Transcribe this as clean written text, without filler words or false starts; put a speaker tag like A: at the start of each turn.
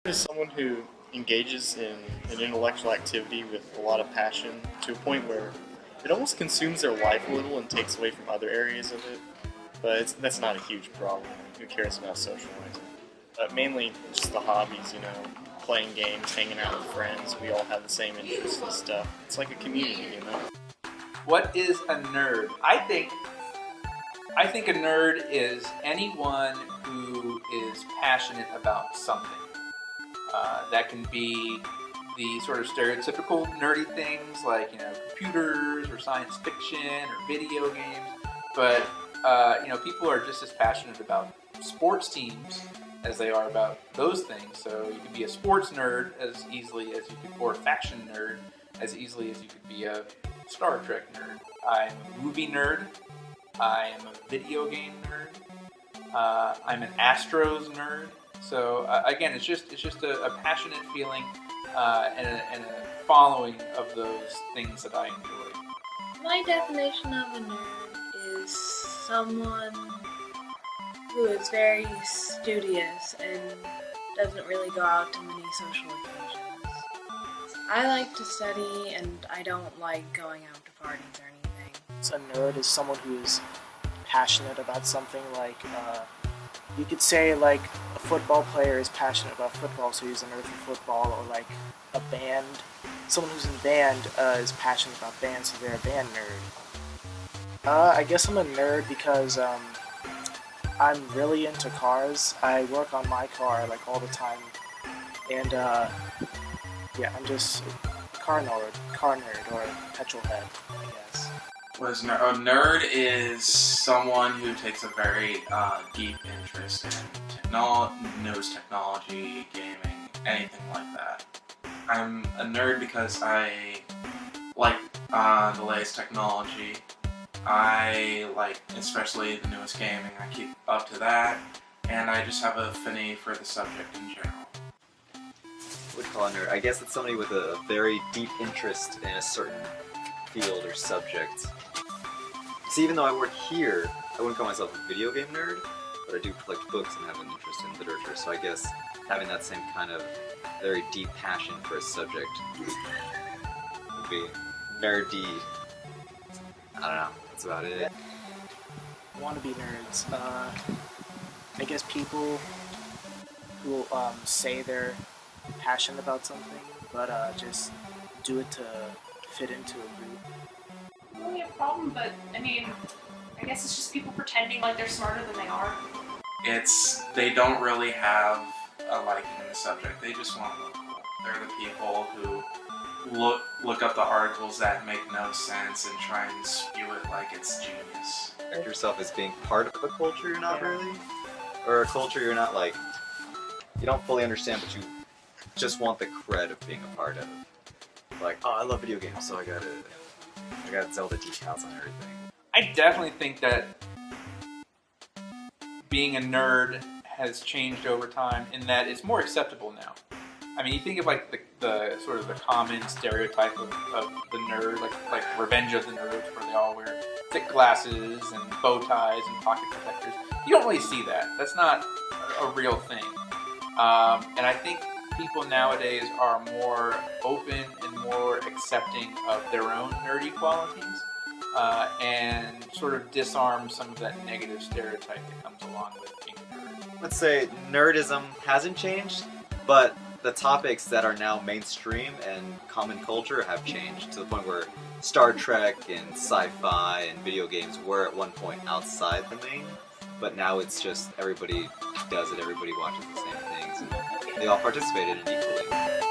A: Is someone who engages in an intellectual activity with a lot of passion to a point where it almost consumes their life a little and takes away from other areas of it. But that's not a huge problem. Who cares about socializing? But mainly just the hobbies, playing games, hanging out with friends. We all have the same interests and stuff. It's like a community.
B: What is a nerd? I think a nerd is anyone who is passionate about something. That can be the sort of stereotypical nerdy things like computers or science fiction or video games, but people are just as passionate about sports teams as they are about those things. So you can be a sports nerd as easily as you could, or a fashion nerd as easily as you could be a Star Trek nerd. I'm a movie nerd. I am a video game nerd. I'm an Astros nerd. So again, it's just a passionate feeling and a following of those things that I enjoy.
C: My definition of a nerd is someone who is very studious and doesn't really go out to many social occasions. I like to study and I don't like going out to parties or anything.
D: A nerd is someone who's passionate about something, like you could say like a football player is passionate about football, so he's a nerd for football, or like a band. Someone who's in band is passionate about band, so they're a band nerd. I guess I'm a nerd because I'm really into cars. I work on my car like all the time, and yeah, I'm just a car nerd, or a petrol head, I guess.
E: A nerd is someone who takes a very deep interest in knows technology, gaming, anything like that. I'm a nerd because I like the latest technology. I like especially the newest gaming. I keep up to that, and I just have an affinity for the subject in general.
F: What would you call a nerd? I guess it's somebody with a very deep interest in a certain field or subject. See, even though I work here, I wouldn't call myself a video game nerd, but I do collect books and have an interest in literature, so I guess having that same kind of very deep passion for a subject would be nerdy. I don't know, that's about it.
D: Wannabe nerds. I guess people who say they're passionate about something, but just do it to fit into a group.
G: Really a problem, but I guess it's just people pretending like they're smarter than they are.
E: They don't really have a liking in the subject. They just want to look cool. They're the people who look up the articles that make no sense and try and spew it like it's genius.
F: Think yourself as being part of a culture you're not really, or a culture you're not like, you don't fully understand, but you just want the cred of being a part of. Like, oh, I love video games, so I got Zelda decals on everything.
B: I definitely think that being a nerd has changed over time in that it's more acceptable now. I mean, you think of like the sort of the common stereotype of the nerd, like Revenge of the Nerds, where they all wear thick glasses and bow ties and pocket protectors. You don't really see that. That's not a real thing. And I think people nowadays are more open and more accepting of their own nerdy qualities, and sort of disarm some of that negative stereotype that comes along with being a nerd.
F: Let's say nerdism hasn't changed, but the topics that are now mainstream and common culture have changed to the point where Star Trek and sci-fi and video games were at one point outside the main, but now it's just everybody does it, everybody watches the same things, and they all participate in it equally.